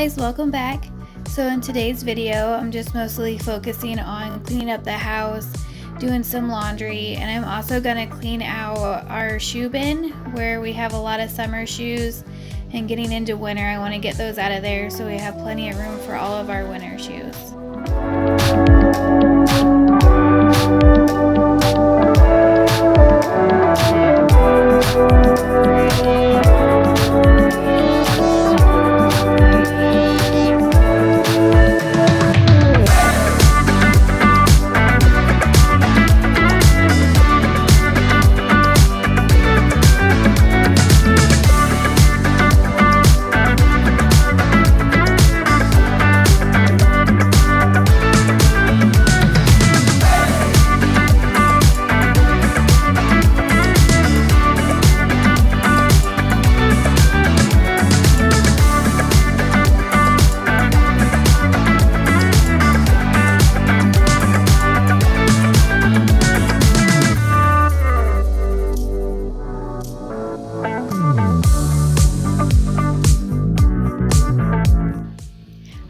guys, welcome back. So in today's video, I'm just mostly focusing on cleaning up the house, doing some laundry, and I'm also gonna clean out our shoe bin where we have a lot of summer shoes, and getting into winter, I want to get those out of there so we have plenty of room for all of our winter shoes.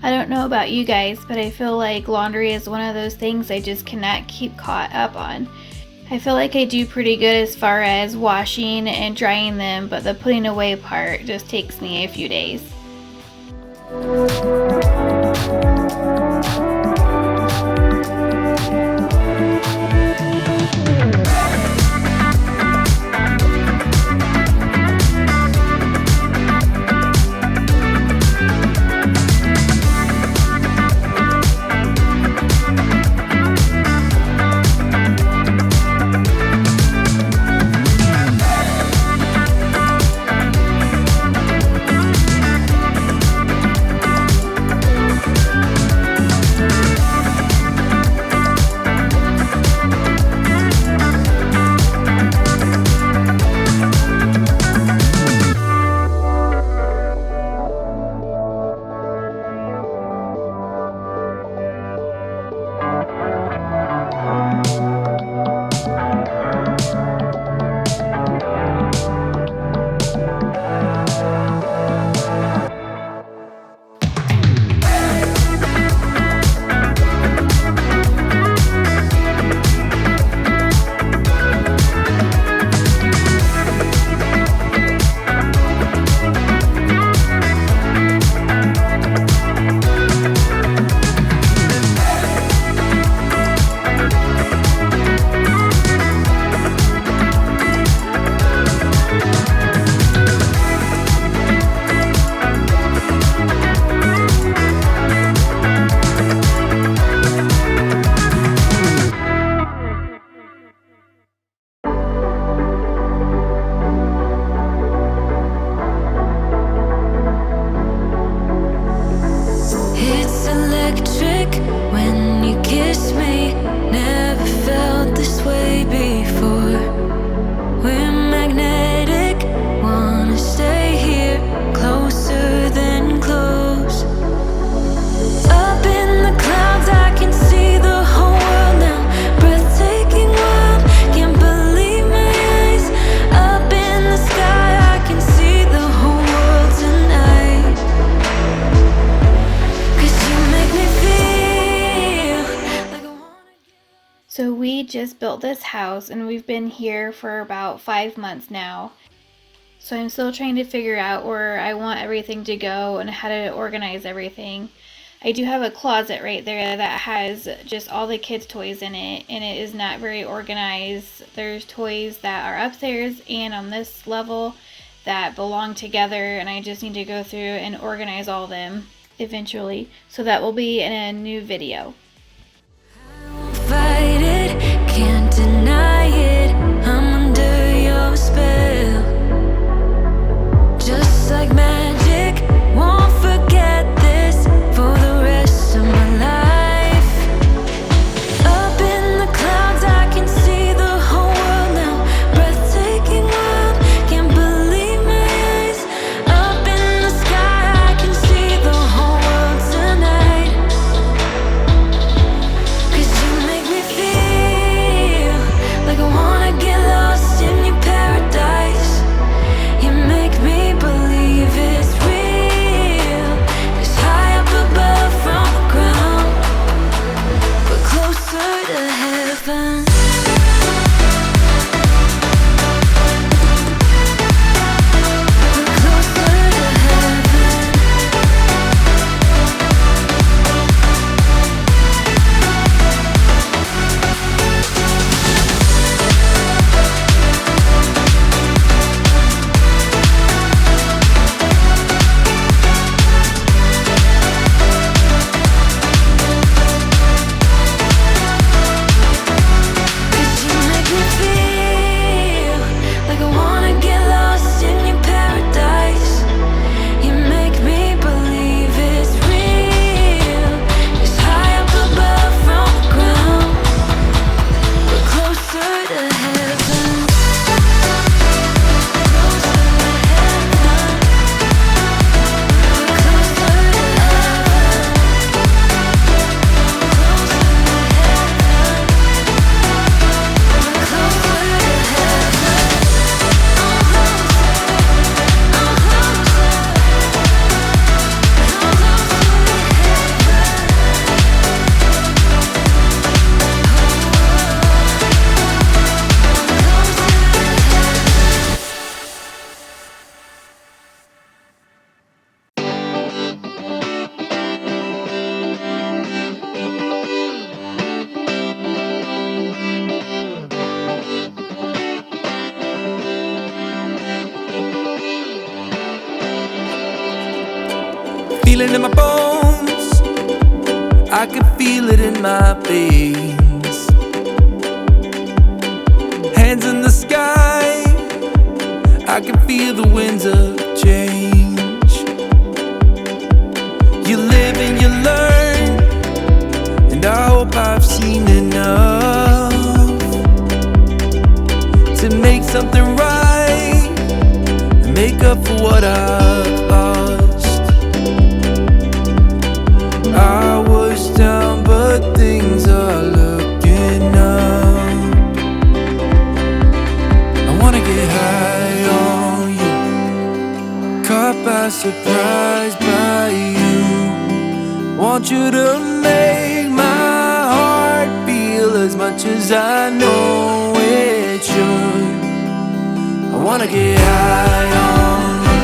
I don't know about you guys, but I feel like laundry is one of those things I just cannot keep caught up on. I feel like I do pretty good as far as washing and drying them, but the putting away part just takes me a few days. So we just built this house and we've been here for about 5 months now. So I'm still trying to figure out where I want everything to go and how to organize everything. I do have a closet right there that has just all the kids' toys in it, and it is not very organized. There's toys that are upstairs and on this level that belong together, and I just need to go through and organize all of them eventually. So that will be in a new video. Can't deny it, I'm under your spell. Just like magic, won't forget this for the rest of my life. Up in the clouds, I can see the whole world now. Breathtaking world, can't believe my eyes. Up in the sky, I can see the whole world tonight. feeling in my bones, I can feel it in my veins. Hands in the sky, I can feel the winds of change. You live and you learn, and I hope I've seen enough to make something right and make up for what I've lost. I was down, but things are looking up. I wanna get high on you, caught by surprise by you. Want you to make my heart feel as much as I know it should. I wanna get high on you,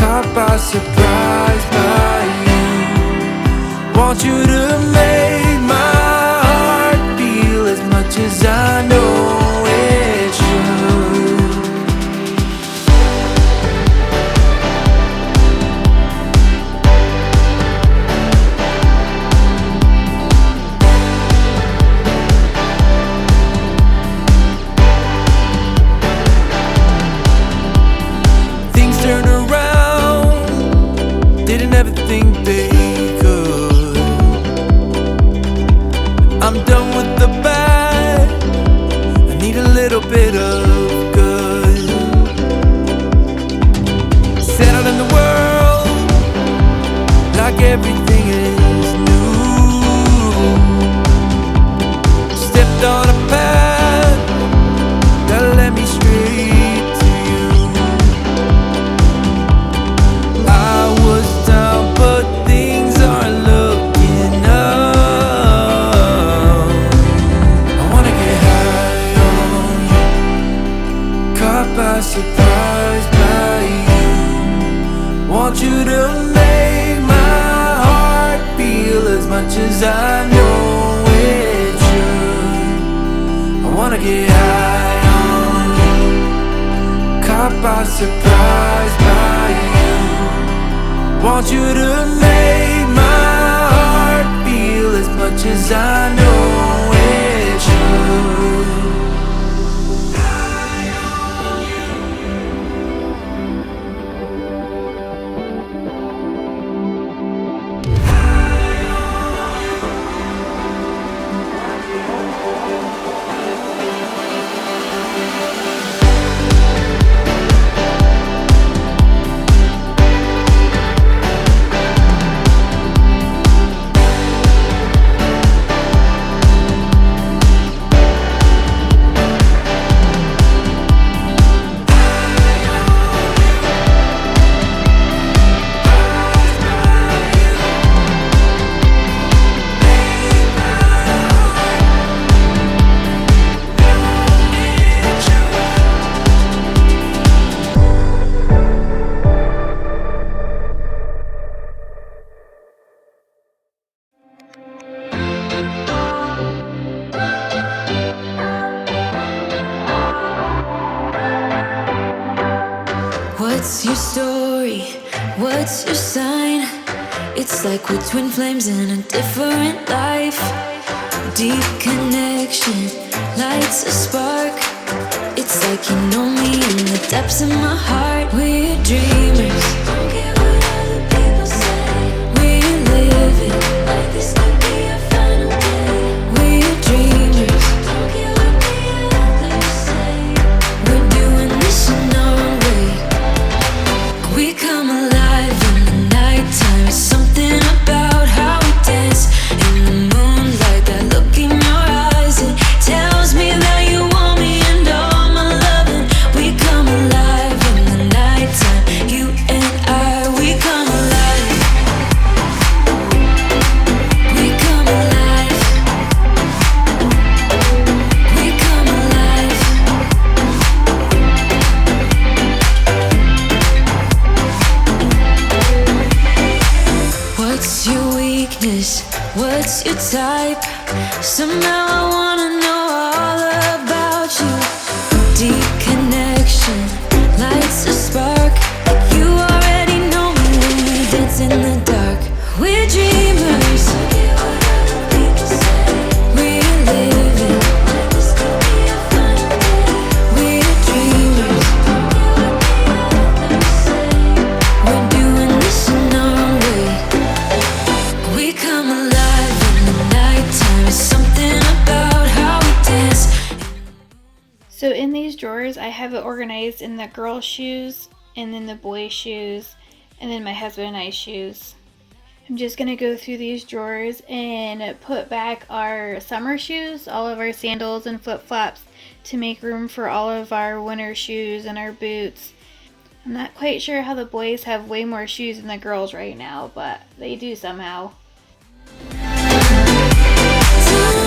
caught by surprise by you. Want you to make my heart feel as much as I know it should. Things turned around, didn't ever think they could. I'm done with the bad, I need a little bit of good. Settled in the world, like everything is new. Stepped on a path that led me straight to you. I was down, but things are looking up. I wanna get high on you, caught by surprise by you. Want you to make my heart feel as much as I know it should. I wanna get high on you, caught by surprise by you. Want you to make my heart feel as much as I know it should. What's your story? What's your sign? It's like we're twin flames in a different life. Deep connection lights a spark. It's like you know me in the depths of my heart. We're dreamers, don't care what other people say. We're living like this could be our final day. We're dreamers, don't care what the others say. We're doing this in our own way. We come alive in the nighttime. It's something about how we dance in the moonlight. That look in your eyes, it tells me that you want me and all my loving. We come alive in the nighttime. You and I, we come alive. We come alive. We come alive. What's your weakness? What's your type? Somehow I wanna know all about you. Deep connection lights a spark. You already know me when we dance in So in these drawers, I have it organized in the girls' shoes, and then the boys' shoes, and then my husband and I's shoes. I'm just going to go through these drawers and put back our summer shoes, all of our sandals and flip-flops, to make room for all of our winter shoes and our boots. I'm not quite sure how the boys have way more shoes than the girls right now, but they do somehow. Tell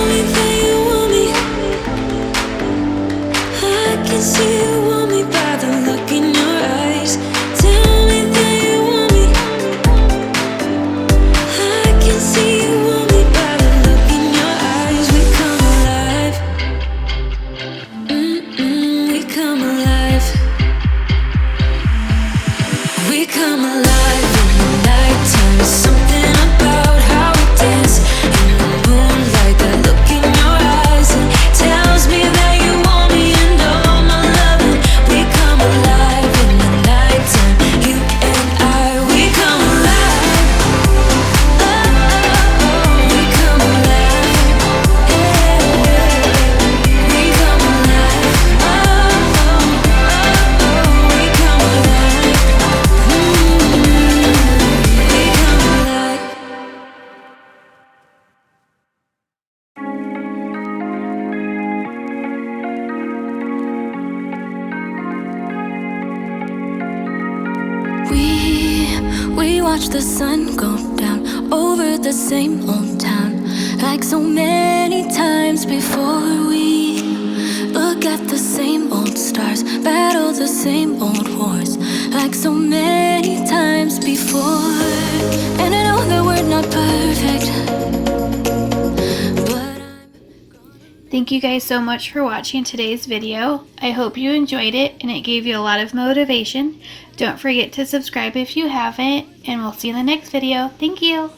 me that you want me. I can see you want me by the look in your eyes. Tell me that you want me. I can see you want me by the look in your eyes. We come alive. We come alive. We come alive in the nighttime. There's something about how we dance in the moonlight. That look in your eyes, it tells me that you want me and all my loving. We come alive in the nighttime. You and I, we come alive. Oh, oh, oh, we come alive. Yeah, we come alive. Oh, oh, oh, oh, we come alive. We come alive. We watch the sun go down over the same old town, like so many times before. We look at the same old stars, battle the same old wars, like so many times before. And I know that we're not perfect, but Thank you guys so much for watching today's video. I hope you enjoyed it and it gave you a lot of motivation. Don't forget to subscribe if you haven't, and we'll see you in the next video. Thank you.